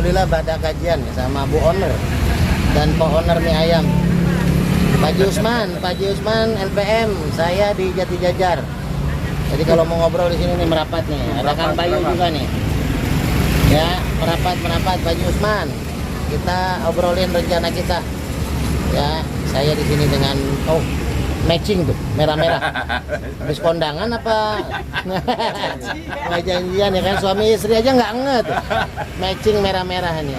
alhamdulillah pada kajian sama Bu Owner dan Pak Owner mie ayam. Pak Haji Usman LPM, saya di Jati Jajar. Jadi kalau mau ngobrol di sini nih merapat nih. Ada Kang Bayu juga nih. Ya, merapat Pak Haji Usman. Kita obrolin rencana kita. Ya, saya di sini dengan matching tuh, merah-merah. Habis kondangan apa? Nggak janjian ya kan, suami istri aja nggak nget. Matching merah-merah nih.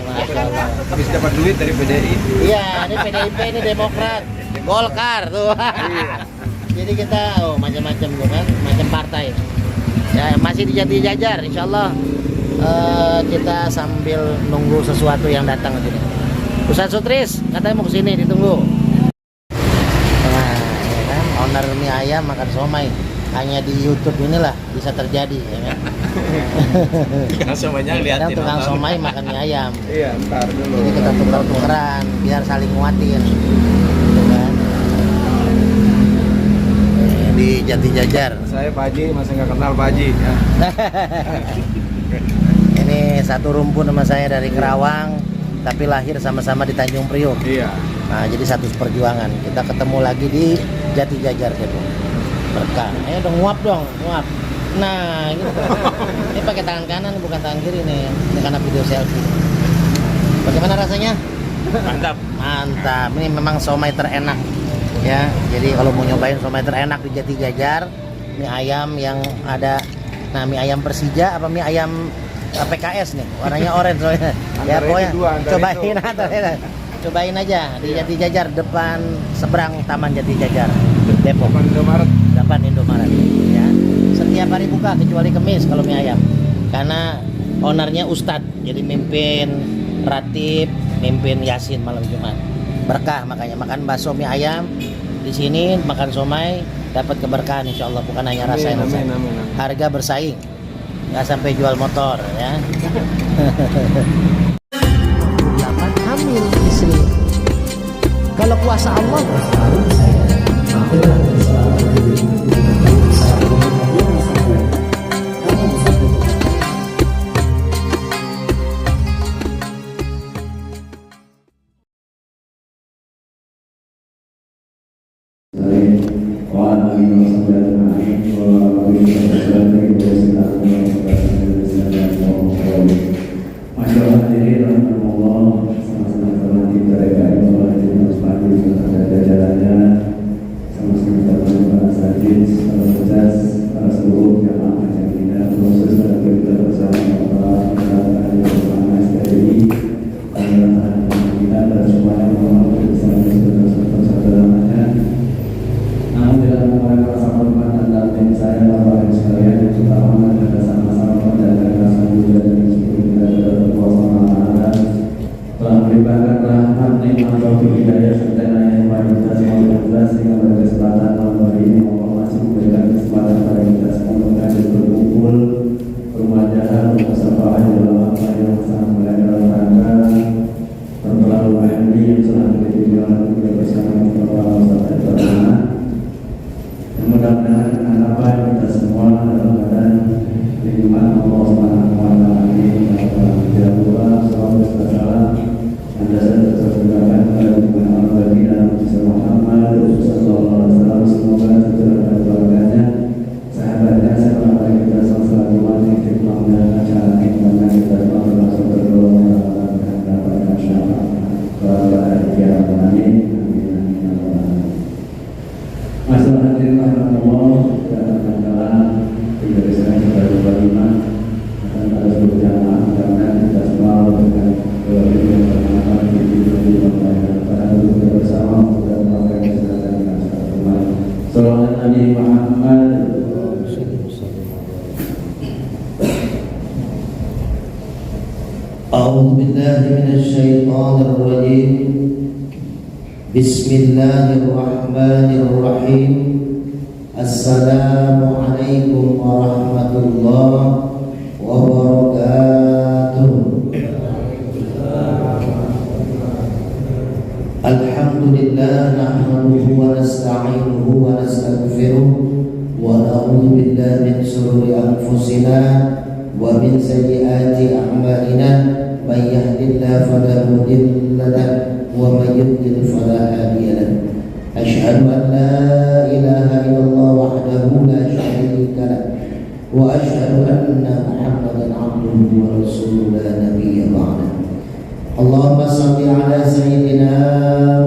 Habis dapat duit dari PDI. Iya, ini PDIP, ini Demokrat, Golkar tuh. Jadi kita macam-macam tuh kan, macam partai. Ya masih di Jati Jajar, insya Allah kita sambil nunggu sesuatu yang datang ke sini. Ustaz Sutris katanya mau kesini, ditunggu. Owner mie ayam makan somai, hanya di YouTube inilah bisa terjadi ya kan. Tukang somainya liatin. Tukang somai makan mie ayam. Iya, ntar dulu. Jadi kita tukar-tukeran biar saling nguatin. Gitu kan. Di Jati Jajar. Saya Pak Haji, masih nggak kenal Pak Haji ya. Ini satu rumpun sama saya dari Kerawang, tapi lahir sama-sama di Tanjung Priok. Iya. Nah, jadi satu perjuangan. Kita ketemu lagi di Jati Jajar gitu. Berkah. Ayo dong nguap dong, nguap. Nah, gitu. Ini pakai tangan kanan bukan tangan kiri nih. Ini karena video selfie. Bagaimana rasanya? Mantap. Mantap. Ini memang somai terenak. Ya, jadi kalau mau nyobain somai terenak di Jati Jajar, mie ayam yang ada, nah mie ayam Persija apa mie ayam PKS nih, warnanya orange soalnya. Ya pokoknya cobain aja. Cobain aja di Jati Jajar, depan seberang Taman Jati Jajar, Depok. Depan Indomaret. Ya. Setiap hari buka kecuali Kamis kalau mie ayam. Karena ownernya Ustadz, jadi mimpin ratib, mimpin Yasin malam Jumat. Berkah makanya makan bakso mie ayam di sini, makan somai dapat keberkahan insya Allah, bukan hanya rasain. Harga bersaing, nggak sampai jual motor ya. 8 hamil istri. Kalau kuasa Allah Bismillahirrahmanirrahim. Assalamualaikum warahmatullahi wabarakatuh. Alhamdulillah nahmaduhu wa nasta'inuhu wa nastaghfiruh wa na'udzu billahi min shururi anfusina wa min sayyiati a'malina. من يهد الله فلا مضل له ومن يضلل فلا هادي له أشهد أن لا إله إلا الله وحده لا شريك له وأشهد أن محمدا عبده ورسوله لا نبي بعده اللهم صل على سيدنا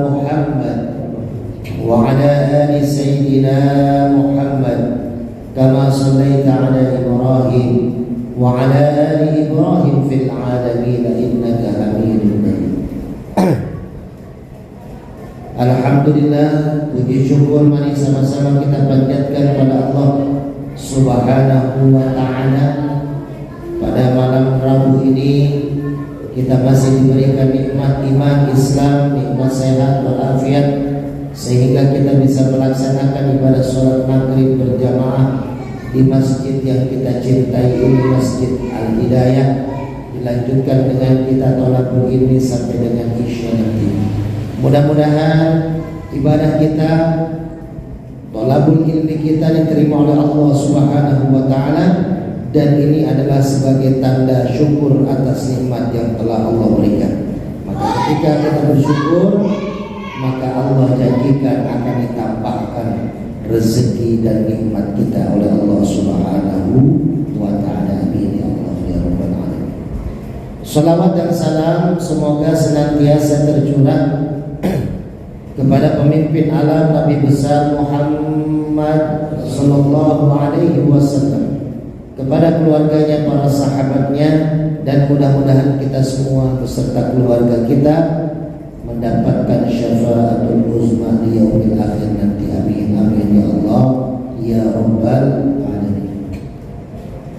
محمد وعلى آل سيدنا محمد كما صليت على إبراهيم وعلى آل إبراهيم في العالمين إنك حميد مجيد. Alhamdulillah, puji syukur mari sama-sama kita panjatkan kepada Allah Subhanahu wa ta'ala. Pada malam Rabu ini kita masih diberikan nikmat iman Islam, nikmat sehat walafiat, sehingga kita bisa melaksanakan ibadah sholat maghrib berjamaah di masjid yang kita cintai ini, Masjid Al-Hidayah. Dilanjutkan dengan kita tolabul ilmi sampai dengan isya nanti. Mudah-mudahan ibadah kita, tolabul ilmi kita diterima oleh Allah Subhanahu wa ta'ala, dan ini adalah sebagai tanda syukur atas nikmat yang telah Allah berikan. Maka ketika kita bersyukur, maka Allah janjikan akan ditampakkan rezeki dan nikmat kita oleh Allah Subhanahu wa ta'ala. Amin ya Allah ya rabbal alamin. Salawat dan salam semoga senantiasa tercurah kepada pemimpin alam Nabi besar Muhammad sallallahu alaihi wasallam, kepada keluarganya, para sahabatnya, dan mudah-mudahan kita semua beserta keluarga kita mendapatkan syafaatul uzma di yaumil akhir nanti. Amin amin ya Allah ya rabbal alamin.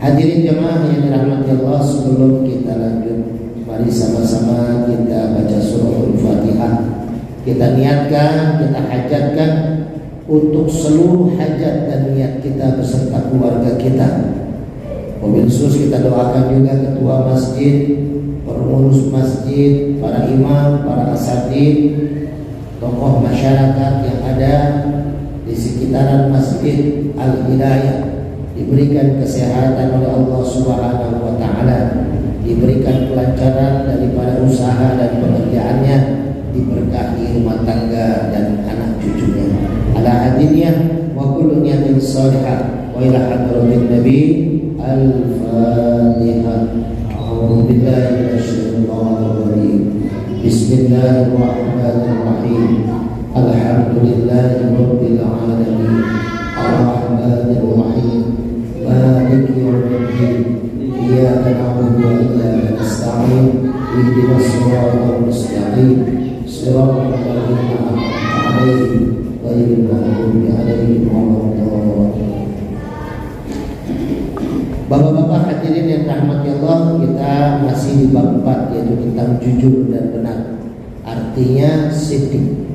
Hadirin jemaah yang dirahmati Allah, sebelum kita lanjut, mari sama-sama kita baca surah Al-Fatihah. Kita niatkan, kita hajatkan untuk seluruh hajat dan niat kita beserta keluarga kita. Wabil khusus kita doakan juga ketua masjid, pengurus masjid, para imam, para asatidz, tokoh masyarakat yang ada di sekitaran Masjid Al-Hidayah, diberikan kesehatan oleh Allah Subhanahu wa ta'ala, diberikan kelancaran daripada usaha dan pekerjaannya, diberkahi rumah tangga dan anak cucunya. Ala hadiniyah wa kullu niyatin salihah wa ila hadratin nabi. Al-Fatihah. A'udzu billahi minasyaitonir rajim. Bismillahirrahmanirrahim. Alhamdulillahi rabbil alamin. Ar-Rahmanir Rahim. Maliki yaumiddin. Iyyaka na'budu wa iyyaka nasta'in. Ihdinas siratal mustaqim. Siratal ladzina an'amta 'alaihim ghairil maghdubi 'alaihim waladdallin. Bapak-bapak hadirin yang rahmati Allah, kita masih di bab 4, yaitu tentang jujur dan benar. Artinya siddiq.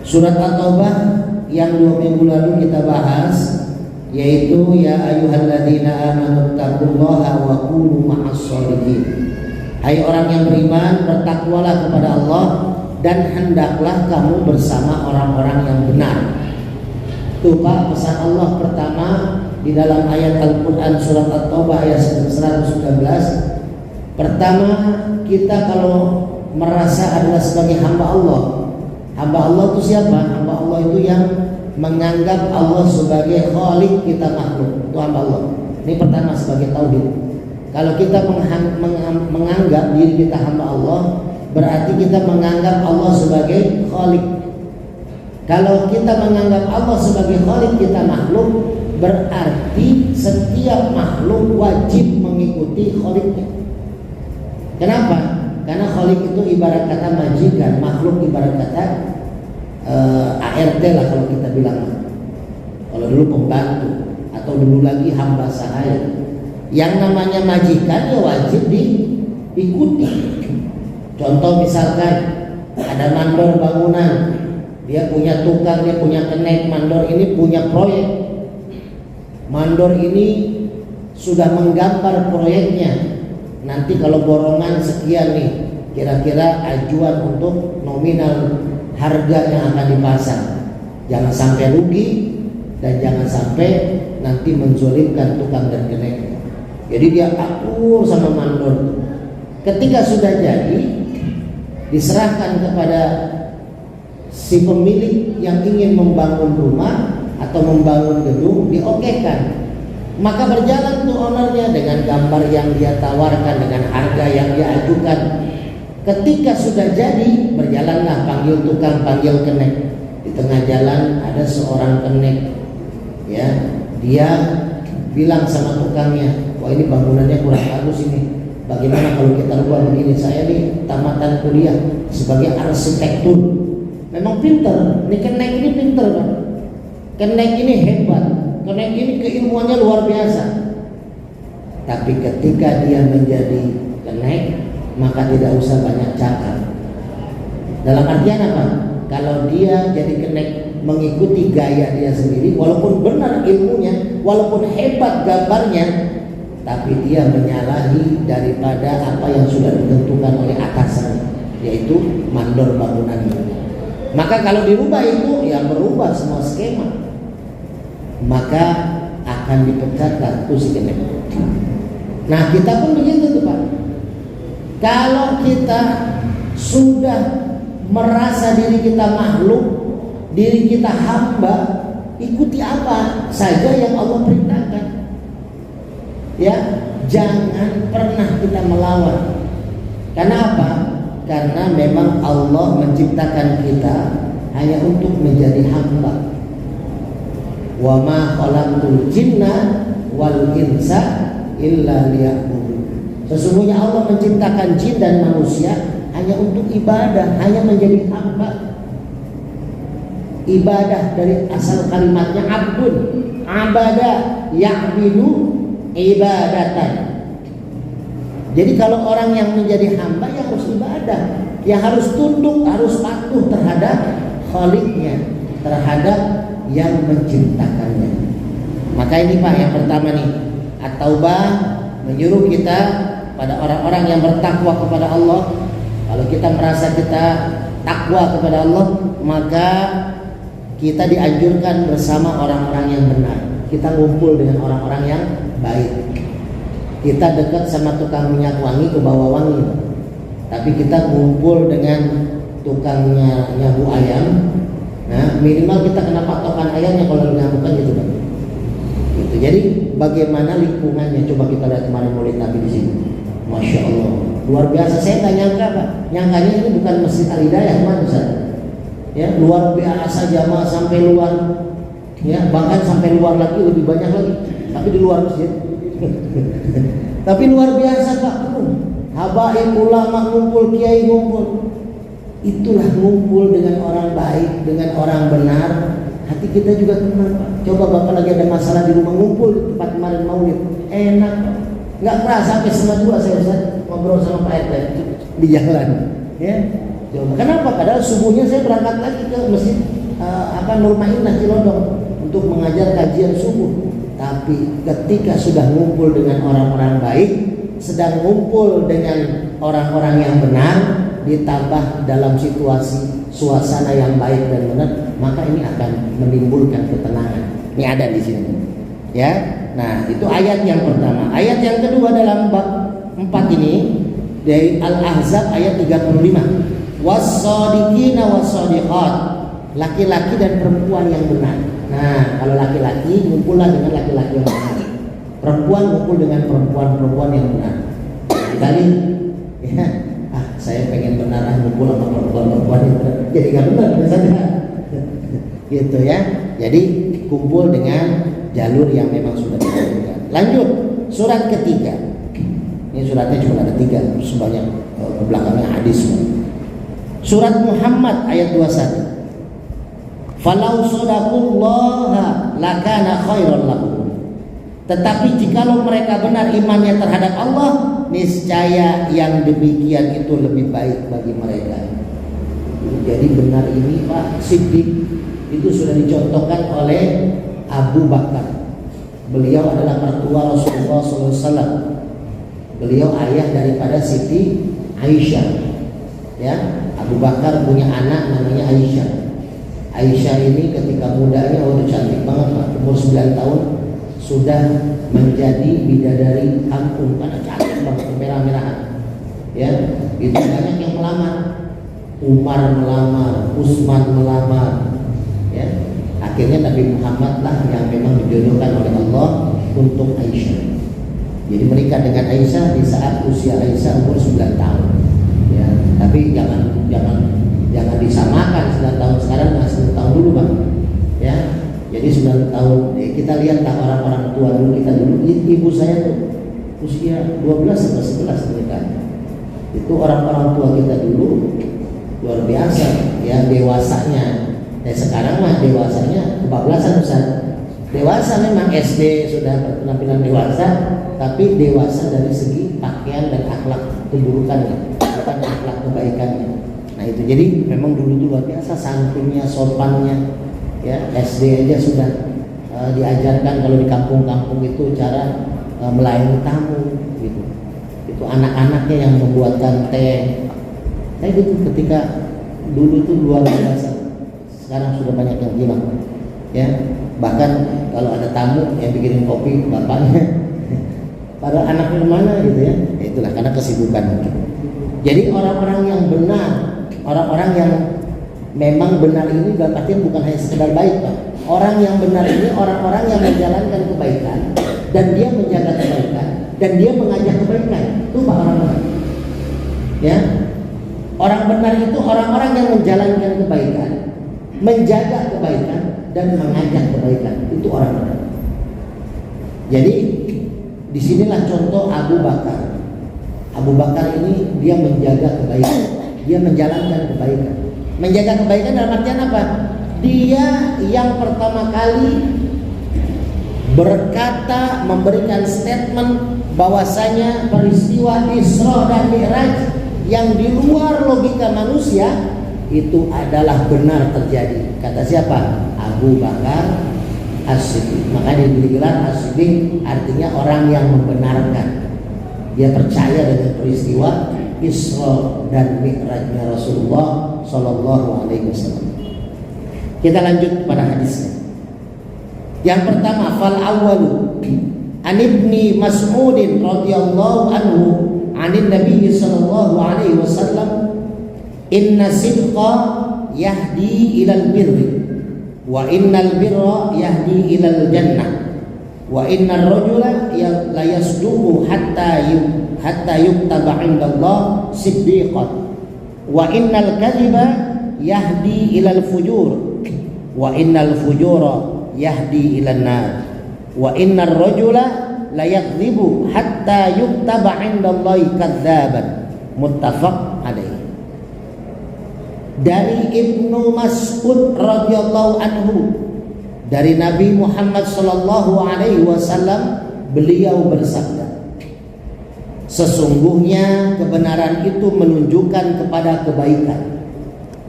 Surat At-Taubah yang 2 minggu lalu kita bahas, yaitu ya ayyuhalladzina amanu taqullaha wa kunu ma'as sholihin. Hai orang yang beriman, bertakwalah kepada Allah dan hendaklah kamu bersama orang-orang yang benar. Itu Pak pesan Allah pertama di dalam ayat Al-Quran surat At-Taubah ayat 119. Pertama, kita kalau merasa adalah sebagai hamba Allah. Hamba Allah itu siapa? Hamba Allah itu yang menganggap Allah sebagai khalik, kita makhluk. Itu hamba Allah. Ini pertama sebagai tauhid. Kalau kita menganggap diri kita hamba Allah, berarti kita menganggap Allah sebagai khalik. Kalau kita menganggap Allah sebagai khalik, kita makhluk, berarti setiap makhluk wajib mengikuti khaliknya. Kenapa? Karena khalik itu ibarat kata majikan, makhluk ibarat kata ART lah kalau kita bilang. Kalau dulu pembantu atau dulu lagi hamba sahaya. Yang namanya majikan ya wajib diikuti. Contoh misalkan ada mandor bangunan, dia punya tukang, dia punya kenek, mandor ini punya proyek. Mandor ini sudah menggambar proyeknya. Nanti kalau borongan sekian nih, kira-kira ajuan untuk nominal harga yang akan dipasang. Jangan sampai rugi dan jangan sampai nanti menzolimkan tukang dan kenek. Jadi dia akur sama mandor. ketika sudah jadi diserahkan kepada si pemilik yang ingin membangun rumah atau membangun gedung, diokekan. Maka berjalan tuh ownernya dengan gambar yang dia tawarkan, dengan harga yang dia ajukan. Ketika sudah jadi, berjalanlah panggil tukang, panggil kenek. Di tengah jalan ada seorang kenek, ya, dia bilang sama tukangnya, wah ini bangunannya kurang bagus ini. Bagaimana kalau kita rubah begini? Saya nih tamatan kuliah sebagai arsitektur. Memang pinter, ini kenek ini pinter kan? Kenek ini hebat. Kenek ini keilmuannya luar biasa. Tapi ketika dia menjadi kenek, maka tidak usah banyak cakap. Dalam artian apa? Kalau dia jadi kenek mengikuti gaya dia sendiri, walaupun benar ilmunya, walaupun hebat gambarnya, tapi dia menyalahi daripada apa yang sudah ditentukan oleh atasannya, yaitu mandor bangunan itu. Maka kalau dirubah itu, ya berubah semua skema, maka akan dipecat kartu si kenek. Nah, kita pun begitu tuh Pak. Kalau kita sudah merasa diri kita makhluk, diri kita hamba, ikuti apa saja yang Allah perintahkan. Ya, jangan pernah kita melawan. Karena apa? Karena memang Allah menciptakan kita hanya untuk menjadi hamba. Wa ma khalaqtul jinna wal insa illa liya'budun. Sesungguhnya Allah menciptakan jin dan manusia hanya untuk ibadah, hanya menjadi hamba. Ibadah dari asal kalimatnya abdun, abada, ya'budu ibadatan. Jadi kalau orang yang menjadi hamba ya harus ibadah, ya harus tunduk, harus patuh terhadap Khaliknya, terhadap yang menciptakannya. Maka ini Pak yang pertama nih, At-Taubah menyuruh kita pada orang-orang yang bertakwa kepada Allah. Kalau kita merasa kita takwa kepada Allah, maka kita dianjurkan bersama orang-orang yang benar. Kita ngumpul dengan orang-orang yang baik. Kita dekat sama tukang minyak wangi ke bawah wangi, tapi kita ngumpul dengan tukangnya nyabu ayam. Nah, minimal kita kena patokan ayamnya kalau nyabukan gitu kan. Gitu. Jadi bagaimana lingkungannya? Coba kita lihat kemarin Maulid Nabi di sini. Masya Allah, luar biasa. Saya tak nyangka Pak, nyangkanya ini bukan Masjid Al-Hidayah, mana Ustaz? Ya, luar biasa jamaah sampai luar, ya bahkan sampai luar lagi, lebih banyak lagi, tapi di luar masjid. Tapi luar biasa Pak, habaib ulama ngumpul, kiai ngumpul. Itulah ngumpul dengan orang baik, dengan orang benar, hati kita juga tenang Pak. Coba Bapak lagi ada masalah di rumah, ngumpul di tempat kemarin Maulid, enak Pak. Nggak kerasa sampai 1:30 saya Ustaz ngobrol sama Pak RT di jalan, ya. Coba. Kenapa? Padahal subuhnya saya berangkat lagi ke masjid Nur Mainah Cilodong untuk mengajar kajian subuh. Tapi ketika sudah ngumpul dengan orang-orang baik, sedang ngumpul dengan orang-orang yang benar, ditambah dalam situasi suasana yang baik dan benar, maka ini akan menimbulkan ketenangan. Ini ada di sini, ya. Nah, itu ayat yang pertama. Ayat yang kedua dalam bab 4 ini dari Al-Ahzab ayat 35. Was-shadiqina was-shadiqat, laki-laki dan perempuan yang benar. Nah, kalau laki-laki ngumpullah dengan laki-laki yang benar, perempuan ngumpul dengan perempuan-perempuan yang benar. Tadi, ya, saya pengen benar ngumpul sama perempuan-perempuan yang benar, jadi nggak benar misalnya, gitu ya. Jadi kumpul dengan jalur yang memang sudah ditentukan. Lanjut, surat ketiga. Ini suratnya cuma ada 3, sebanyak belakangnya hadis. Surat Muhammad ayat 21. Falau shadaqullaha lakana khairan lahum. Tetapi jikalau mereka benar imannya terhadap Allah, niscaya yang demikian itu lebih baik bagi mereka. Jadi benar ini Pak Siddiq itu sudah dicontohkan oleh Abu Bakar. Beliau adalah mertua Rasulullah SAW. Beliau ayah daripada Siti Aisyah. Ya, Abu Bakar punya anak namanya Aisyah. Aisyah ini ketika mudanya cantik banget Pak, umur 9 tahun sudah menjadi bidadari kampung karena cantik banget, merah-merahan. Ya, itu banyak yang melamar. Umar melamar, Utsman melamar, ya. Akhirnya Nabi Muhammad lah yang memang dijodohkan oleh Allah untuk Aisyah. Jadi menikah dengan Aisyah di saat usia Aisyah umur 9 tahun. Ya, tapi jangan disamakan 9 tahun sekarang dengan 9 tahun dulu, Bang. Ya. Jadi 9 tahun kita lihatlah orang-orang tua dulu kita dulu. Ibu saya tuh usia 12 atau 11 menikah. Itu orang-orang tua kita dulu luar biasa, ya, dewasanya. Sekarang mah dewasanya kebablasan, Ustaz. Dewasa memang SD sudah berpenampilan dewasa, tapi dewasa dari segi pakaian dan akhlak keburukannya, bukan akhlak kebaikannya. Nah itu jadi memang dulu itu luar biasa santunnya, sopannya, ya. SD aja sudah diajarkan kalau di kampung-kampung itu cara melayani tamu, gitu. Itu anak-anaknya yang membuatkan teh. Nah itu ketika dulu itu luar biasa. Sekarang sudah banyak yang hilang, ya. Bahkan kalau ada tamu yang bikinin kopi bapaknya, para anaknya mana gitu ya. Itulah karena kesibukan mungkin. Jadi orang-orang yang benar, orang-orang yang memang benar ini dalam artian bukan hanya sekedar baik, Pak. Orang yang benar ini orang-orang yang menjalankan kebaikan dan dia menjaga kebaikan dan dia mengajak kebaikan. Itu Pak orang benar. Ya. Orang benar itu orang-orang yang menjalankan kebaikan, menjaga kebaikan dan mengajak kebaikan. Itu orang benar. Jadi disinilah contoh Abu Bakar. Abu Bakar ini dia menjaga kebaikan, dia menjalankan kebaikan. Menjaga kebaikan dalam artian apa? Dia yang pertama kali berkata, memberikan statement bahwasanya peristiwa Isra dan Mi'raj yang di luar logika manusia itu adalah benar terjadi. Kata siapa? Abu Bakar As-Siddiq. Makanya diberi gelar As-Siddiq, artinya orang yang membenarkan. Dia percaya dengan peristiwa Isra dan Mi'rajnya Rasulullah Sallallahu Alaihi Wasallam. Kita lanjut pada hadisnya. Yang pertama, fal awwalu an ibni Mas'udin radhiyallahu anhu anin Nabi sallallahu alaihi wasallam, inna sidqa yahdi ilal birri wa innal birra yahdi ilal jannah wa innar rajula la yasduqu hatta yuktaba indallah siddiqan wa innal kadhiba yahdi ilal fujur wa innal fujura yahdi ilan nar wa innar rajula la yakdzibu hatta yuktaba indallahi kadzaban. Muttafaq alaih. Dari Ibnu Mas'ud radhiyallahu anhu, dari Nabi Muhammad sallallahu alaihi wasallam, beliau bersabda, sesungguhnya kebenaran itu menunjukkan kepada kebaikan.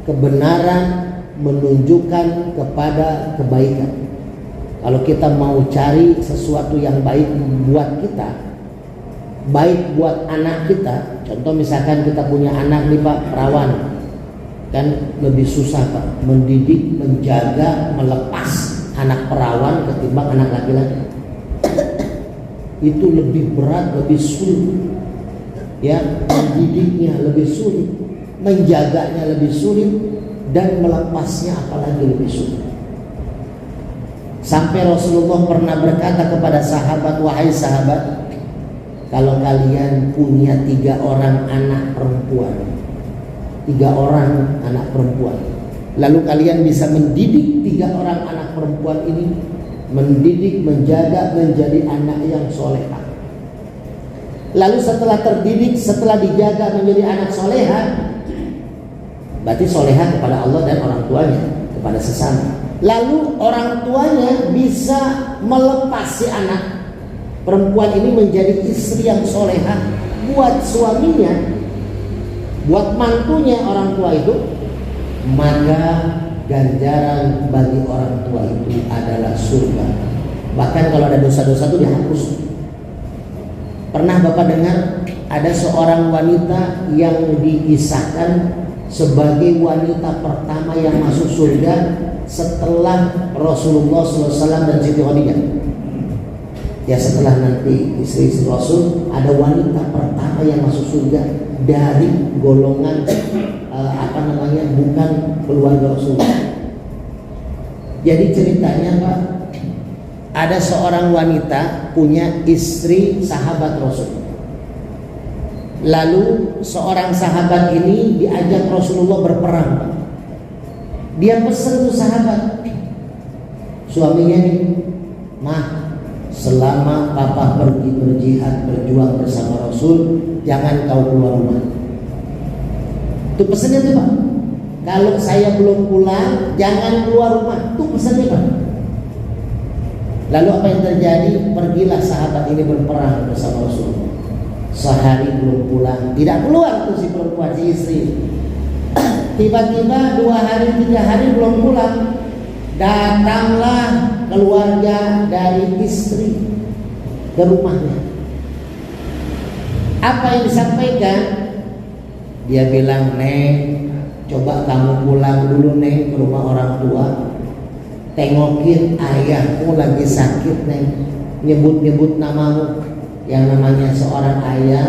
Kebenaran menunjukkan kepada kebaikan. Kalau kita mau cari sesuatu yang baik buat kita, baik buat anak kita, contoh misalkan kita punya anak nih Pak, perawan, kan lebih susah Pak mendidik, menjaga, melepas anak perawan ketimbang anak laki-laki. Itu lebih berat, lebih sulit, ya, mendidiknya lebih sulit, menjaganya lebih sulit, dan melepasnya apalagi lebih sulit. Sampai Rasulullah pernah berkata kepada sahabat, wahai sahabat, kalau kalian punya 3 orang anak perempuan, 3 orang anak perempuan, lalu kalian bisa mendidik 3 orang anak perempuan ini, mendidik, menjaga, menjadi anak yang solehah. Lalu setelah terdidik, setelah dijaga menjadi anak solehah, berarti solehah kepada Allah dan orang tuanya, kepada sesama. Lalu orang tuanya bisa melepas si anak perempuan ini menjadi istri yang solehah buat suaminya, buat mantunya orang tua itu, maka ganjaran bagi orang tua itu adalah surga. Bahkan kalau ada dosa-dosa itu dihapus. Pernah Bapak dengar ada seorang wanita yang dikisahkan sebagai wanita pertama yang masuk surga setelah Rasulullah SAW dan Siti Khadijah. Ya setelah nanti istri-istri Rasul, ada wanita pertama yang masuk surga dari golongan bukan keluarga Rasulullah. Jadi ceritanya Pak, ada seorang wanita punya istri sahabat Rasul. Lalu seorang sahabat ini diajak Rasulullah berperang. Dia pesan tuh sahabat, suaminya nih, mah, selama papa pergi berjihad berjuang bersama Rasul, jangan kau keluar rumah. Itu pesannya tuh Pak. Kalau saya belum pulang, jangan keluar rumah. Itu pesannya Pak. Lalu apa yang terjadi? Pergilah sahabat ini berperang bersama Rasul. Sehari belum pulang, tidak keluar tuh si perempuan, si istri. Tiba-tiba 2 hari 3 hari belum pulang, datanglah keluarga dari istri ke rumahnya. Apa yang disampaikan? Dia bilang, Neng, coba kamu pulang dulu Neng ke rumah orang tua, tengokin ayahmu lagi sakit Neng. Nyebut-nyebut namamu. Yang namanya seorang ayah,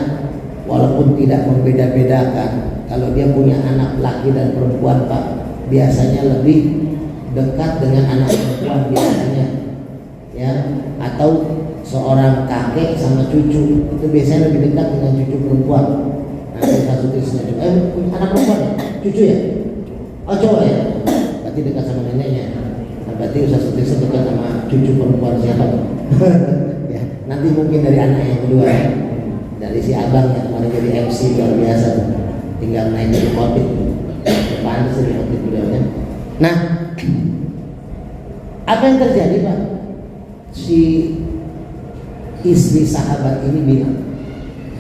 walaupun tidak membeda-bedakan, kalau dia punya anak laki dan perempuan Pak, biasanya lebih dekat dengan anak perempuan biasanya, ya. Atau seorang kakek sama cucu, itu biasanya lebih dekat dengan cucu perempuan. Nanti kasusnya anak perempuan ya? Cucu ya? Oh cowok ya? Berarti dekat sama neneknya. Nah, berarti Ustaz Sutisna dekat sama cucu perempuan siapa? Ya, nanti mungkin dari anak yang kedua ya. Dari si abang yang kemarin jadi MC luar biasa tuh. Tinggal naik dari khotib. Pantes dari khotib beliaunya. Nah, apa yang terjadi Pak? Si istri sahabat ini bilang,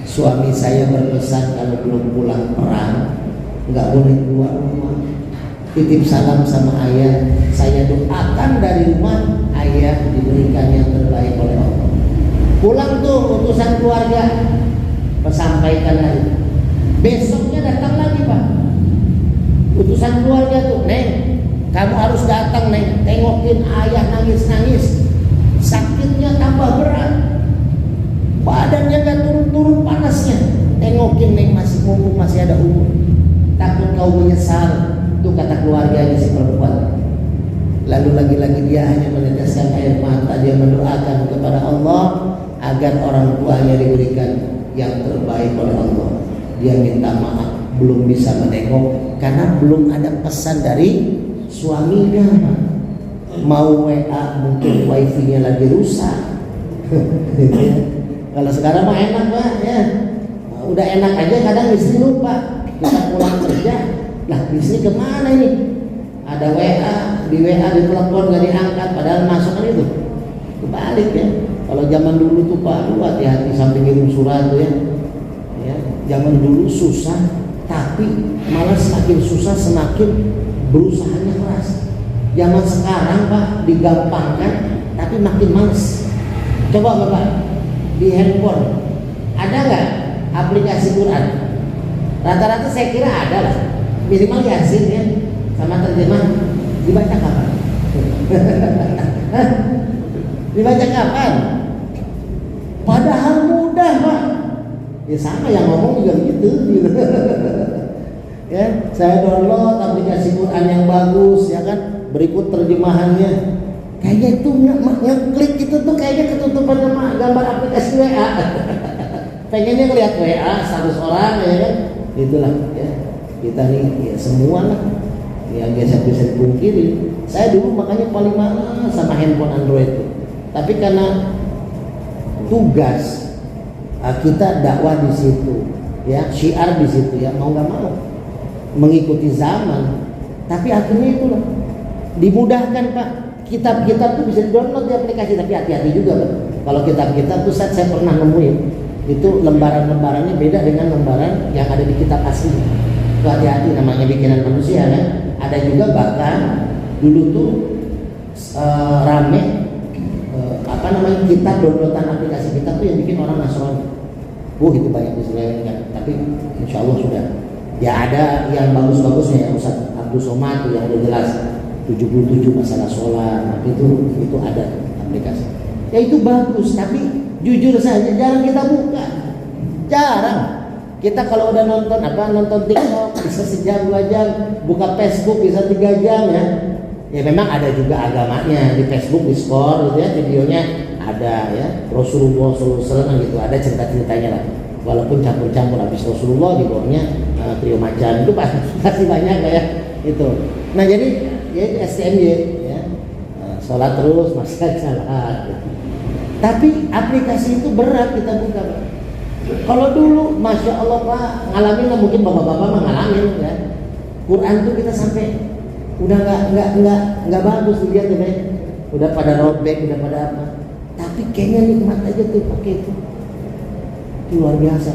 suami saya berpesan kalau belum pulang perang nggak boleh keluar rumah. Titip salam sama ayah, saya doakan dari rumah ayah diberikan yang terbaik oleh Allah. Pulang tuh utusan keluarga, sampaikan lagi. Besoknya datang lagi Pak, utusan keluarga tuh, Neng, kamu harus datang Neng, tengokin ayah nangis-nangis, sakitnya tambah berat, badannya gak turun-turun panasnya, tengokin Neng, masih mumpung masih ada umur, takut kau menyesal. Itu kata keluarganya si perempuan. Lalu lagi-lagi dia hanya meneteskan air mata, dia mendoakan kepada Allah agar orang tuanya diberikan yang terbaik oleh Allah. Dia minta maaf belum bisa menengok karena belum ada pesan dari suaminya. Mau WA mungkin wifi-nya lagi rusak. Kalau sekarang mah enak Pak ya. Udah enak aja kadang istri lupa. Kita pulang kerja, lah istri kemana ini? Ada WA, di WA ditelepon gak diangkat, padahal masuk kan itu. Kebalik ya. Kalau zaman dulu tuh Pak, hati-hati sampai ngirim surat tuh ya. Ya, zaman dulu susah, tapi malah semakin susah semakin berusahanya keras. Zaman sekarang Pak digampangkan, tapi makin males. Coba Bapak di handphone ada nggak aplikasi Quran? Rata-rata saya kira ada lah, minimal Yasin ya, sama terjemah. Dibaca kapan? Dibaca kapan? Padahal mudah Pak. Ya sama yang ngomong juga gitu. Ya, saya download aplikasi Quran yang bagus ya kan, berikut terjemahannya. Kayaknya itu ngeklik itu tuh kayaknya ketutupan sama gambar aplikasi WA. Pengennya ngeliat WA 100 orang ya kan. Itulah ya. Kita nih ya semua lah yang biasa bisa dipungkiri. Saya dulu makanya paling malas sama handphone Android itu. Tapi karena tugas kita dakwah di situ, ya syiar di situ ya mau nggak mau mengikuti zaman. Tapi akhirnya itulah dimudahkan Pak. Kitab-kitab tuh bisa di-download di aplikasi, tapi hati-hati juga Pak. Kalau kitab-kitab tuh saya pernah nemuin itu lembaran-lembarannya beda dengan lembaran yang ada di kitab asli. Itu hati-hati, namanya bikinan manusia kan. Ada juga bahkan dulu tuh rame kitab downloadan aplikasi kitab tuh yang bikin orang Nasrani. Itu banyak diselewengkan. Tapi insya Allah sudah. Ya ada yang bagus-bagusnya ya Ustaz Abdul Somad tuh yang udah jelas 77 masalah sholat. Itu ada aplikasi. Ya itu bagus, tapi jujur saja jarang kita buka. Jarang. Kita kalau udah nonton TikTok bisa sejam 2 jam, buka Facebook bisa 3 jam ya. Ya memang ada juga agamanya di Facebook, di scroll gitu ya, videonya ada ya, Rasulullah SAW gitu, ada cerita-ceritanya lah. Walaupun campur-campur, habis Rasulullah di bawahnya trio macan itu pasti banyak ya itu. Nah jadi ya itu STMY ya, sholat terus masak salat. Tapi aplikasi itu berat kita buka, Pak. Kalau dulu, masya Allah Pak, ngalamin lah, mungkin bapak-bapak ngalamin ya. Quran tuh kita sampai udah nggak bagus dilihat ya, udah pada robek, udah pada apa. Tapi kayaknya nikmat aja tuh pakai itu luar biasa.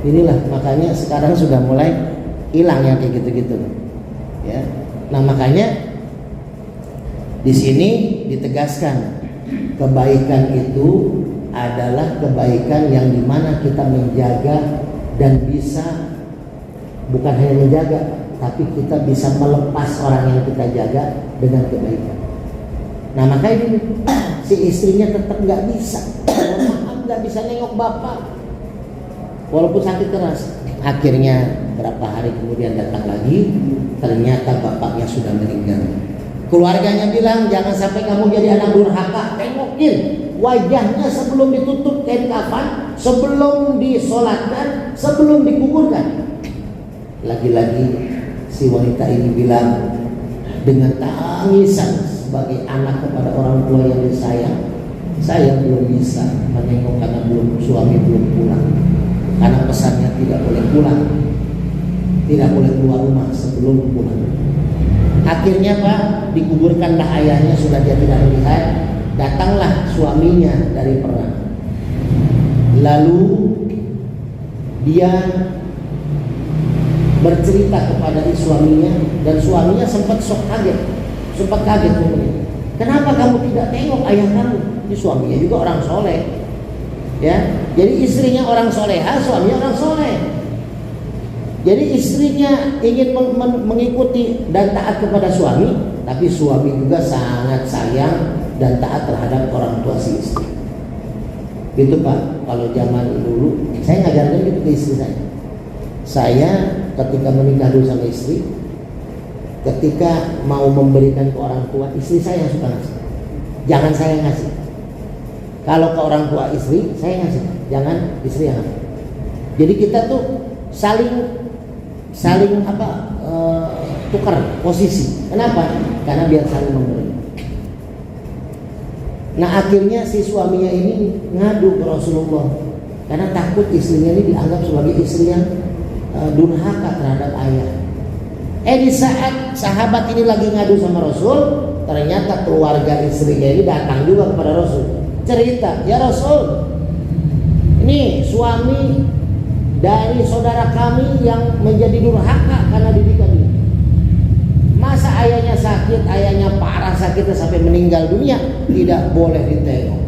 Inilah makanya sekarang sudah mulai hilang yang kayak gitu-gitu ya. Nah makanya di sini ditegaskan kebaikan itu adalah kebaikan yang dimana kita menjaga dan bisa bukan hanya menjaga, tapi kita bisa melepas orang yang kita jaga dengan kebaikan. Nah makanya ini si istrinya tetap nggak bisa, nggak bisa nengok bapak, walaupun sakit keras. Akhirnya berapa hari kemudian datang lagi, ternyata bapaknya sudah meninggal. Keluarganya bilang jangan sampai kamu jadi anak durhaka, tengokin wajahnya sebelum ditutup kain kafan, sebelum disolatkan, sebelum dikuburkan. Lagi-lagi si wanita ini bilang dengan tangisan sebagai anak kepada orang tua yang disayang, saya belum bisa menengok karena suami belum pulang. Karena pesannya tidak boleh pulang, tidak boleh keluar rumah sebelum pulang. Akhirnya Pak, dikuburkanlah ayahnya, sudah dia tidak melihat. Datanglah suaminya dari perang. Lalu dia bercerita kepada suaminya, dan suaminya sempat kaget kemudian. Kenapa kamu tidak tengok ayah kamu? Ini suaminya juga orang soleh, ya. Jadi istrinya orang soleha, suaminya orang soleh. Jadi istrinya ingin mengikuti dan taat kepada suami, tapi suami juga sangat sayang dan taat terhadap orang tua si istri. Itu Pak, kalau zaman dulu saya ngajarkan gitu ke istri saya. Saya ketika menikah dulu sama istri, ketika mau memberikan ke orang tua, istri saya yang suka ngasih, jangan saya ngasih. Kalau ke orang tua istri, saya ngasih, jangan istri yang ngasih. Jadi kita tuh saling tukar posisi. Kenapa? Karena biar saling memberi. Nah akhirnya si suaminya ini ngadu ke Rasulullah karena takut istrinya ini dianggap sebagai istri yang durhaka terhadap ayah. Di saat sahabat ini lagi ngadu sama Rasul, ternyata keluarga istrinya ini datang juga kepada Rasul. Cerita, ya Rasul, ini suami dari saudara kami yang menjadi durhaka karena didikan ini. Masa ayahnya sakit, ayahnya parah sakitnya sampai meninggal dunia, tidak boleh ditengok.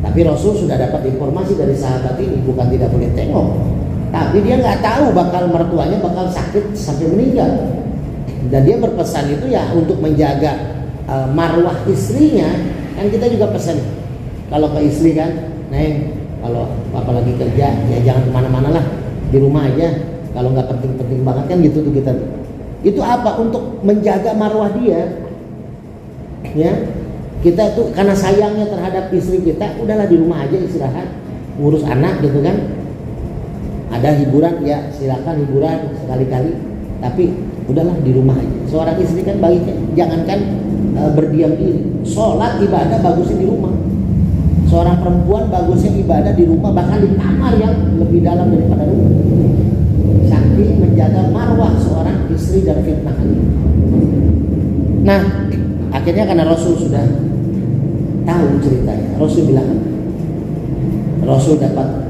Tapi Rasul sudah dapat informasi dari sahabat ini, bukan tidak boleh tengok, tapi dia nggak tahu bakal mertuanya bakal sakit sampai meninggal. Dan dia berpesan itu ya untuk menjaga marwah istrinya. Kan kita juga pesan kalau ke istri kan, Neng, kalau bapak lagi kerja ya jangan kemana-mana lah, di rumah aja. Kalau nggak penting-penting banget kan gitu tuh kita. Itu apa? Untuk menjaga marwah dia. Ya, kita tuh karena sayangnya terhadap istri kita, udahlah di rumah aja istirahat, ngurus anak gitu kan. Ada hiburan ya silakan hiburan sekali-kali, tapi udahlah di rumah aja. Seorang istri kan baiknya jangankan berdiam diri, sholat ibadah bagusnya di rumah. Seorang perempuan bagusnya ibadah di rumah, bahkan di kamar yang lebih dalam daripada rumah. Saking menjaga marwah seorang istri dan fitnah. Nah, akhirnya karena Rasul sudah tahu ceritanya, Rasul bilang, Rasul dapat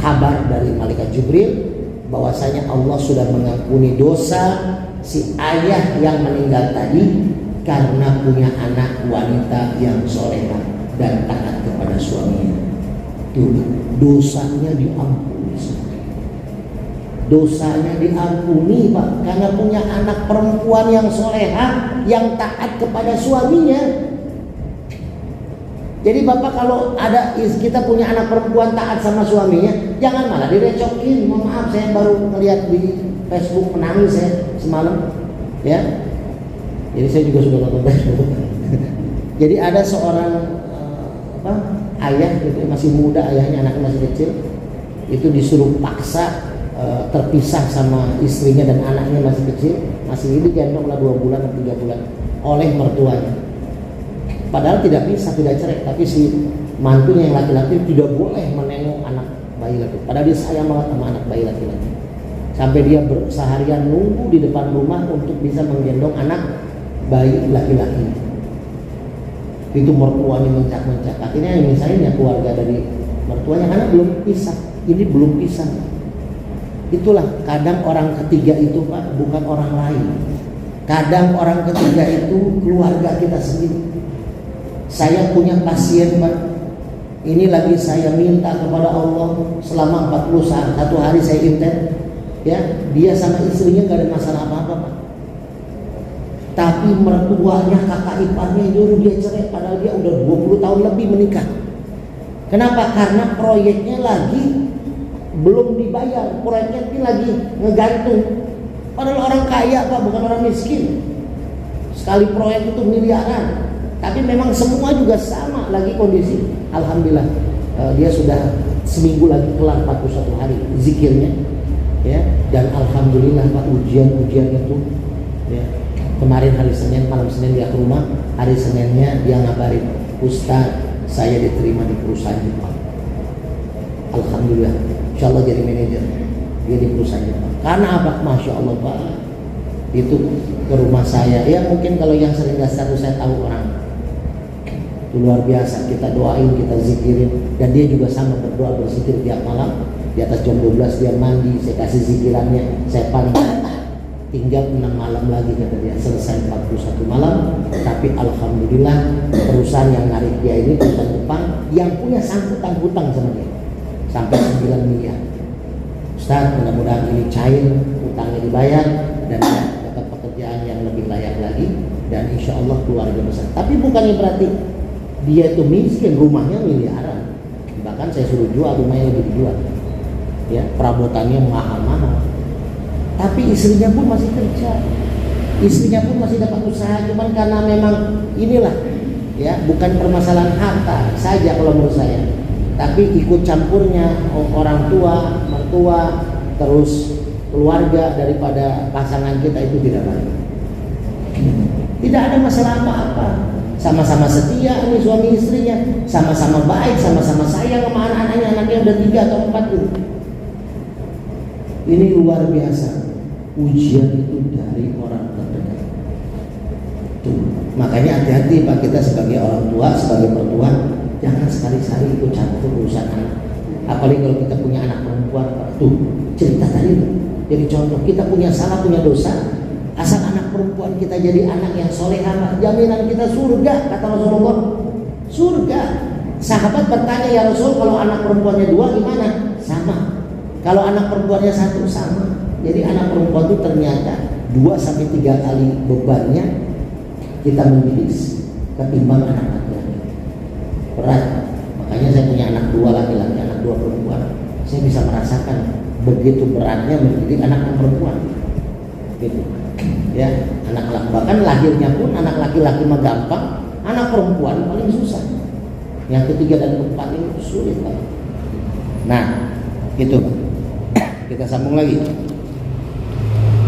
kabar dari malaikat Jibril bahwasanya Allah sudah mengampuni dosa si ayah yang meninggal tadi karena punya anak wanita yang solehah dan taat kepada suaminya. Tuh, dosanya diampuni. Dosanya diampuni Pak, karena punya anak perempuan yang solehah, yang taat kepada suaminya. Jadi bapak kalau ada kita punya anak perempuan taat sama suaminya, jangan malah direcokin. Mohon maaf, saya baru ngeliat di Facebook menangis saya semalam, ya. Jadi saya juga sudah nonton Facebook. Jadi ada seorang ayah gitu, masih muda, ayahnya anaknya masih kecil, itu disuruh paksa terpisah sama istrinya dan anaknya masih kecil, masih digendong lah 2 bulan atau 3 bulan oleh mertuanya. Padahal tidak bisa, tidak cerai, tapi si mantunya yang laki-laki tidak boleh menengok anak bayi laki. Padahal dia sayang banget sama anak bayi laki-laki. Sampai dia seharian nunggu di depan rumah untuk bisa menggendong anak bayi laki-laki. Itu mertuanya mencak-mencak. Akhirnya yang misalnya keluarga dari mertuanya karena belum pisah. Ini belum pisah. Itulah kadang orang ketiga itu Pak bukan orang lain. Kadang orang ketiga itu keluarga kita sendiri. Saya punya pasien Pak, ini lagi saya minta kepada Allah selama 40 saat, 1 hari saya intent, ya, dia sama istrinya gak ada masalah apa-apa Pak. Tapi mertuanya, kakak iparnya nyuruh dia cerai, padahal dia udah 20 tahun lebih menikah. Kenapa? Karena proyeknya lagi belum dibayar, proyeknya ini lagi ngegantung. Padahal orang kaya Pak, bukan orang miskin. Sekali proyek itu miliaran. Tapi memang semua juga sama lagi kondisi. Alhamdulillah dia sudah seminggu lagi kelar 41 hari zikirnya, ya. Dan alhamdulillah Pak ujian itu, ya. Kemarin hari Senin, malam Senin dia ke rumah. Hari Seninnya dia ngabarin, Ustaz saya diterima di perusahaan Jepang. Alhamdulillah, insya Allah jadi manajer dia di perusahaan Jepang. Karena apa? Masya Allah Pak, itu ke rumah saya. Ya mungkin kalau yang sering dasar saya tahu orang itu luar biasa, kita doain, kita zikirin, dan dia juga sama berdoa berzikir tiap malam. Di atas jam 12 dia mandi, saya kasih zikirannya, saya panggil. Tinggal 6 malam lagi kata dia, selesai 41 malam. Tapi alhamdulillah perusahaan yang narik dia ini perusahaan Jepang yang punya sangkutan hutang sama dia sampai 9 miliar. Ustaz, mudah-mudahan ini cair, hutangnya dibayar dan dapat pekerjaan yang lebih layak lagi, dan insya Allah keluarga besar. Tapi bukannya berarti dia itu miskin, rumahnya miliaran. Bahkan saya suruh jual, rumahnya lebih dijual, ya, perabotannya mahal-mahal. Tapi istrinya pun masih kerja, istrinya pun masih dapat usaha. Cuman karena memang inilah, ya, bukan permasalahan harta saja kalau menurut saya, tapi ikut campurnya orang tua, mertua, terus keluarga daripada pasangan kita itu tidak baik. Tidak ada masalah apa-apa. Sama-sama setia ini suami istrinya, sama-sama baik, sama-sama sayang sama anak-anaknya, anaknya udah 3 atau 4 tuh. Ini luar biasa. Ujian itu dari orang terdekat. Tuh. Makanya hati-hati Pak, kita sebagai orang tua, sebagai mertua, jangan sekali-sekali ikut campur urusan anak. Apalagi kalau kita punya anak perempuan Pak. Tuh, cerita tadi tuh. Jadi contoh, kita punya salah, punya dosa. Asal anak perempuan kita jadi anak yang solehah, jaminan kita surga, kata Rasulullah. Surga. Sahabat bertanya, ya Rasul, kalau anak perempuannya 2 gimana? Sama. Kalau anak perempuannya 1 sama. Jadi anak perempuan itu ternyata 2-3 kali bebannya kita mendidik ketimbang anak laki-laki. Berat. Makanya saya punya anak 2 laki-laki, anak 2 perempuan. Saya bisa merasakan begitu beratnya mendidik anak perempuan. Gitu. Ya, anak laki, bahkan lahirnya pun anak laki-laki mah gampang, anak perempuan paling susah. Yang ketiga dan keempat ini sulit banget. Nah, itu kita sambung lagi.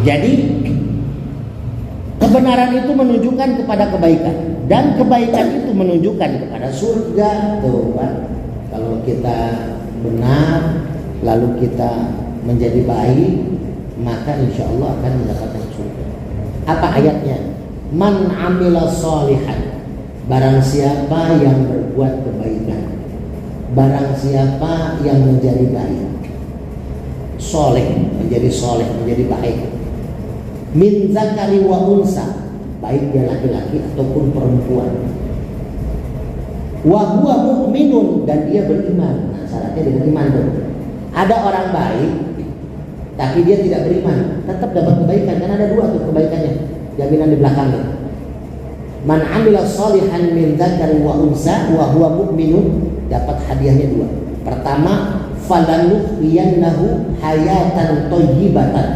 Jadi kebenaran itu menunjukkan kepada kebaikan, dan kebaikan itu menunjukkan kepada surga. Tuh Pak, kalau kita benar lalu kita menjadi baik, maka insya Allah akan mendapatkan surga. Apa ayatnya? Man amila sholihan, barang siapa yang berbuat kebaikan, barang siapa yang menjadi baik, soleh, menjadi soleh, menjadi baik, min zakari wa unsa, baik dia laki-laki ataupun perempuan, wa huwa mu'minun, dan dia beriman. Nah, syaratnya dengan iman dong. Ada orang baik tapi dia tidak beriman, tetap dapat kebaikan, karena ada 2 tuh kebaikannya, jaminan di belakangnya. Man 'amila shalihan min dzakarin wa unsa wa huwa mu'minun, dapat hadiahnya 2. Pertama, falanuhyiyannahu hayatan thayyibatan.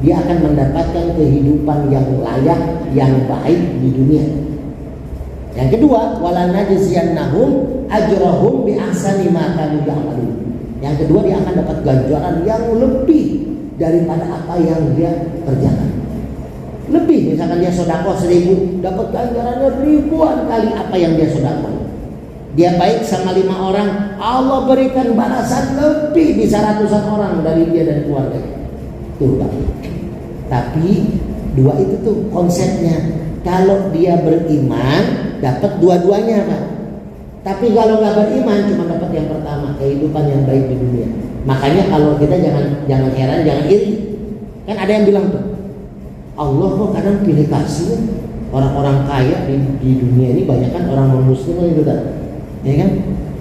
Dia akan mendapatkan kehidupan yang layak, yang baik di dunia. Yang kedua, walanajziyannahum ajrahum bi ahsani ma kanu ya'malun. Yang kedua, dia akan dapat ganjaran yang lebih daripada apa yang dia kerjakan. Lebih, misalkan dia sedekah 1000, dapat ganjarannya ribuan kali apa yang dia sedekah. Dia baik sama 5 orang, Allah berikan balasan lebih bisa ratusan orang dari dia dan keluarganya. Tuh Pak. Tapi 2 itu tuh konsepnya. Kalau dia beriman, dapat dua-duanya Pak. Tapi kalau nggak beriman, cuma dapat yang pertama, kehidupan yang baik di dunia. Makanya kalau kita jangan heran, jangan iri. Kan ada yang bilang tuh, Allah kok kadang pilih kasih orang-orang kaya di dunia ini, banyak kan orang non muslim itu kan, ya kan?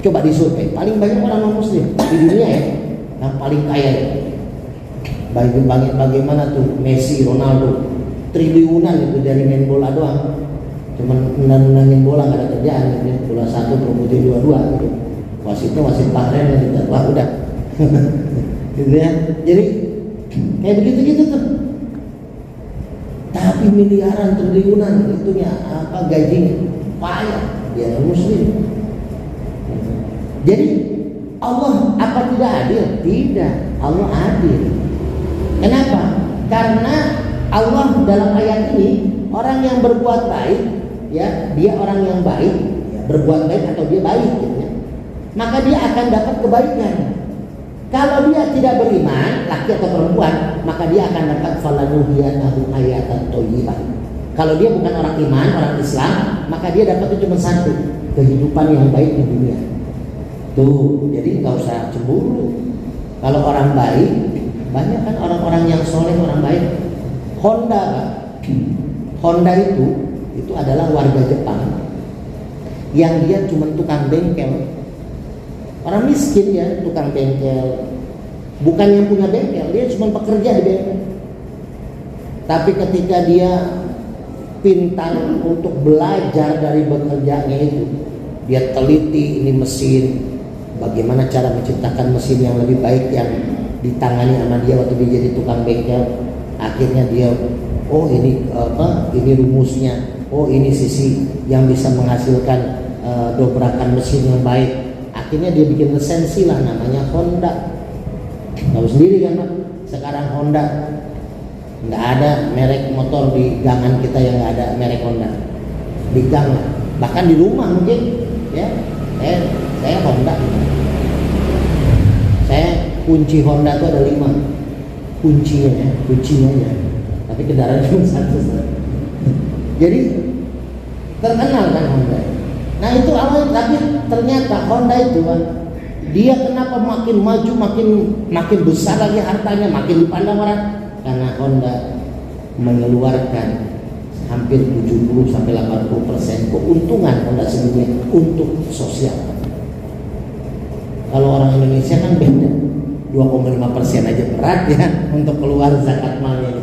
Coba disurvei, paling banyak orang non muslim di dunia ya, yang paling kaya ya. Bagaimana tuh Messi, Ronaldo, triliunan itu dari main bola doang, cuman nendangin bola nggak ada kerjaan, gitu. Bola 1 promosi 2 gitu. Wasitnya wasit Bahrain gitu. Wah udah, gitu ya. Jadi kayak begitu tuh. Tapi miliaran, triliunan itunya apa gajinya, payah dia non muslim. Jadi Allah apa tidak adil? Tidak, Allah adil. Kenapa? Karena Allah dalam ayat ini, orang yang berbuat baik, ya dia orang yang baik, ya, berbuat baik atau dia baik, gitu ya, maka dia akan dapat kebaikan. Kalau dia tidak beriman, laki atau perempuan, maka dia akan dapat falanuhyiyannahu hayatan thayyibah. Kalau dia bukan orang iman, orang Islam, maka dia dapat cuma 1, kehidupan yang baik di dunia. Tuh, jadi nggak usah cemburu. Kalau orang baik, banyak kan orang-orang yang soleh, orang baik. Honda, Pak. Honda itu adalah warga Jepang yang dia cuma tukang bengkel. Orang miskin ya, tukang bengkel. Bukan yang punya bengkel, dia cuma pekerja di bengkel. Tapi ketika dia pintar untuk belajar dari bekerjanya itu, dia teliti ini mesin, bagaimana cara menciptakan mesin yang lebih baik yang ditangani sama dia waktu dia jadi tukang bengkel. Akhirnya dia, oh ini ini rumusnya, oh ini sisi yang bisa menghasilkan dobrakan mesin yang baik. Akhirnya dia bikin lisensi lah, namanya Honda. Tahu sendiri kan Pak, sekarang Honda nggak ada merek motor di gangan kita yang nggak ada merek Honda di gang, bahkan di rumah mungkin ya. Saya Honda, saya kunci Honda itu ada 5 kuncinya ya. Tapi kendaraan cuma 1. Jadi terkenal kan Honda. Nah itu awal, tapi ternyata Honda itu kan, dia kenapa makin maju, makin besar lagi hartanya, makin dipandang orang, karena Honda mengeluarkan hampir 70-80% keuntungan Honda sebenarnya untuk sosial. Kalau orang Indonesia kan beda, 2,5% aja berat ya untuk keluar zakat malnya.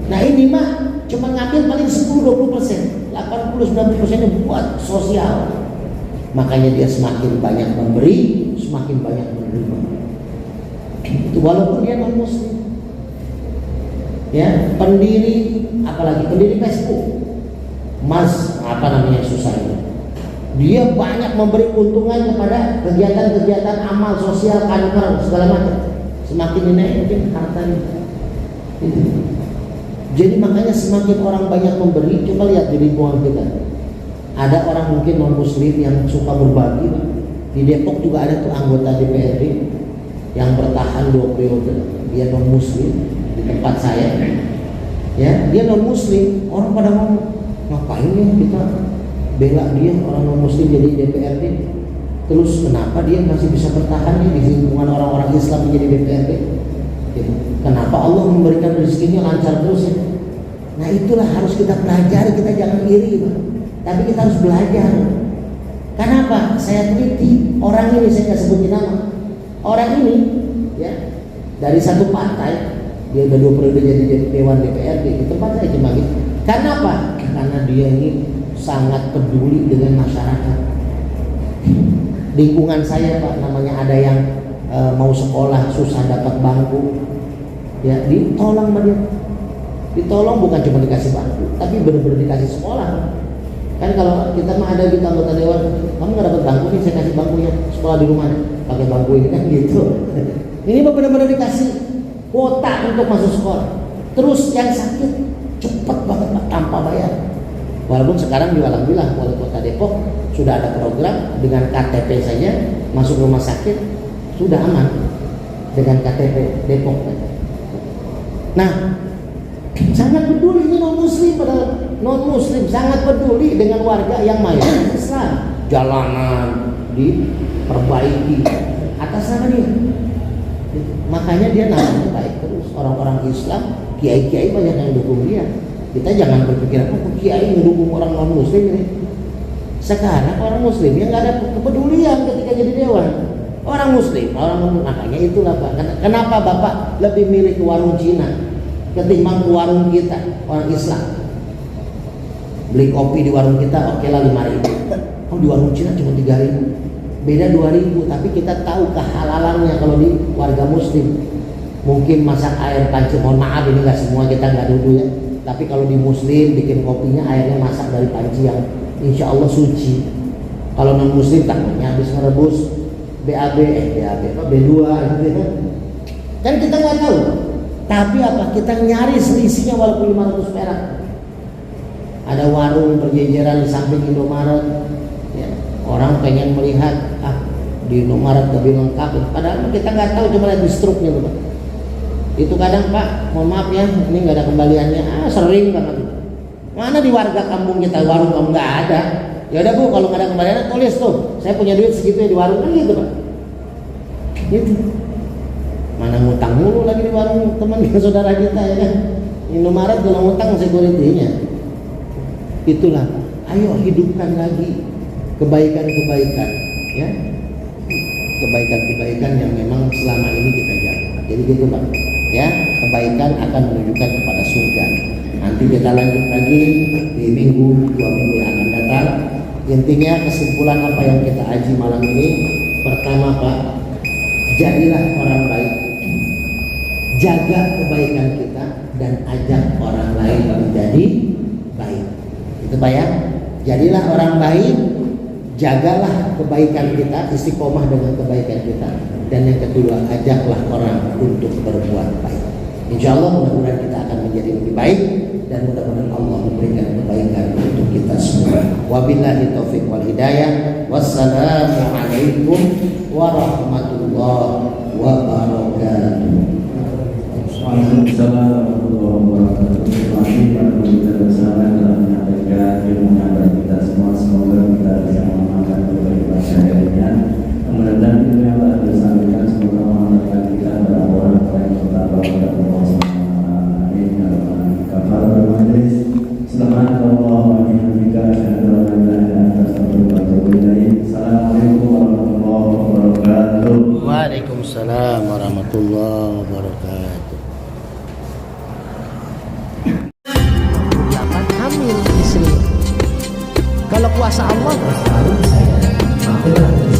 Nah ini mah cuma ngambil paling 10-20%, 80-90% buat sosial. Makanya dia semakin banyak memberi, semakin banyak menerima. Itu walaupun dia non muslim. Ya, pendiri, apalagi pendiri Facebook, susah ini. Dia banyak memberi keuntungan kepada kegiatan-kegiatan amal sosial, kanker segala macam. Semakin dinaikin hartanya. Jadi makanya semakin orang banyak memberi, coba lihat di lingkungan kita. Ada orang mungkin non muslim yang suka berbagi. Di Depok juga ada tuh anggota DPRD yang bertahan 2 periode. Dia non muslim di tempat saya. Ya, dia non muslim. Orang pada ngomong, ngapain ya kita bela dia orang non muslim jadi DPRD? Terus kenapa dia masih bisa bertahan di lingkungan orang-orang Islam menjadi DPRD? Kenapa Allah memberikan rezekinya lancar terus ya? Nah itulah harus kita pelajari, kita jangan iri Pak. Tapi kita harus belajar. Kenapa? Saya teliti orang ini, saya nggak sebutin nama. Orang ini ya dari satu partai, dia udah 2 periode jadi dewan DPRD di tempat saya cuma gitu. Kenapa? karena dia ini sangat peduli dengan masyarakat. Lingkungan saya Pak, namanya ada yang mau sekolah susah dapat bangku, ya ditolong sama dia. Ditolong bukan cuma dikasih bangku, tapi benar-benar dikasih sekolah. Kan kalau kita mah ada di anggota dewan, kamu nggak dapat bangku nih, saya kasih bangkunya, sekolah di rumah pakai bangku ini kan gitu. Ini benar-benar dikasih kuota untuk masuk sekolah. Terus yang sakit cepat banget Pak, tanpa bayar. Walaupun sekarang juga alhamdulillah wali kota Depok sudah ada program dengan KTP saja masuk rumah sakit sudah aman dengan KTP Depok. Nah, sangat peduli ini non muslim, padahal non muslim sangat peduli dengan warga yang mayoritas Islam. Jalanan diperbaiki atas nama dia. Makanya dia namanya baik terus. Orang-orang Islam, kiai-kiai banyak yang dukung dia. Kita jangan berpikir kiai mendukung orang non muslim ini. Sekarang orang muslim yang nggak ada kepedulian ketika jadi dewan. Orang muslim, makanya itulah Pak. Kenapa Bapak lebih milih ke warung Cina ketimbang ke warung kita orang Islam? Beli kopi di warung kita oke lah 5.000. Oh di warung Cina cuma 3.000. Beda 2.000, tapi kita tahu kehalalannya kalau di warga muslim. Mungkin masak air panci, mohon maaf ini nggak semua, kita nggak duduk ya. Tapi kalau di muslim bikin kopinya airnya masak dari panci yang insya Allah suci. Kalau non muslim takutnya habis merebus BAB, B2 gitu ya. Kan kita nggak tahu. Tapi apa? Kita nyari selisihnya walaupun 500 perak. Ada warung berjejeran di samping Indomaret. Ya, orang pengen melihat di Indomaret lebih lengkap. Padahal kita nggak tahu, cuma lihat di struknya tuh Pak. Itu kadang Pak, mohon maaf ya, ini nggak ada kembaliannya. Sering banget. Mana di warga kampung kita warung kamu nggak ada? Ya udah Bu, kalau nggak ada kembaliannya tulis tuh. Saya punya duit segitu ya di warung kan gitu Pak. Gitu. Mana ngutang mulu lagi di warung teman saudara kita ya kan. Indomaret kalau ngutang security-nya. Itulah. Ayo hidupkan lagi kebaikan-kebaikan ya. Kebaikan-kebaikan yang memang selama ini kita jaga. Jadi gitu Pak. Ya, kebaikan akan menunjukkan kepada surga. Nanti kita lanjut lagi di minggu 2 minggu yang akan datang. Intinya kesimpulan apa yang kita aji malam ini, pertama Pak, jadilah orang baik. Jaga kebaikan kita dan ajak orang lain menjadi baik. Itu Pak ya. Jadilah orang baik, jagalah kebaikan kita, istiqomah dengan kebaikan kita. Dan yang kedua, ajaklah orang untuk berbuat baik. Insya Allah mudah-mudahan kita akan menjadi lebih baik dan mudah-mudahan Allah memberikan kebaikan untuk kita semua. Wabillahi taufiq wal hidayah. Wassalamualaikum warahmatullahi wabarakatuh. Waalaikumsalam warahmatullahi wabarakatuh. Terima kasih Pak Guru bersama telah menyampaikan ilmu kepada kita semua. Semoga kita bisa mengamalkan berbagai bahasa-bahasanya. Mudah-mudahan ilmu yang telah disampaikan semoga mengantarkan kita pada orang yang pertama kepada Allah Amin. Kafar majlis. Selamat Allah wa bihamdika asyhadu an la ilaha illa anta astaghfiruka wa atubu ilaik. Assalamualaikum warahmatullahi wabarakatuh. Waalaikumsalam warahmatullahi wabarakatuh. Hamil istri. Kalau kuasa Allah, harus saya.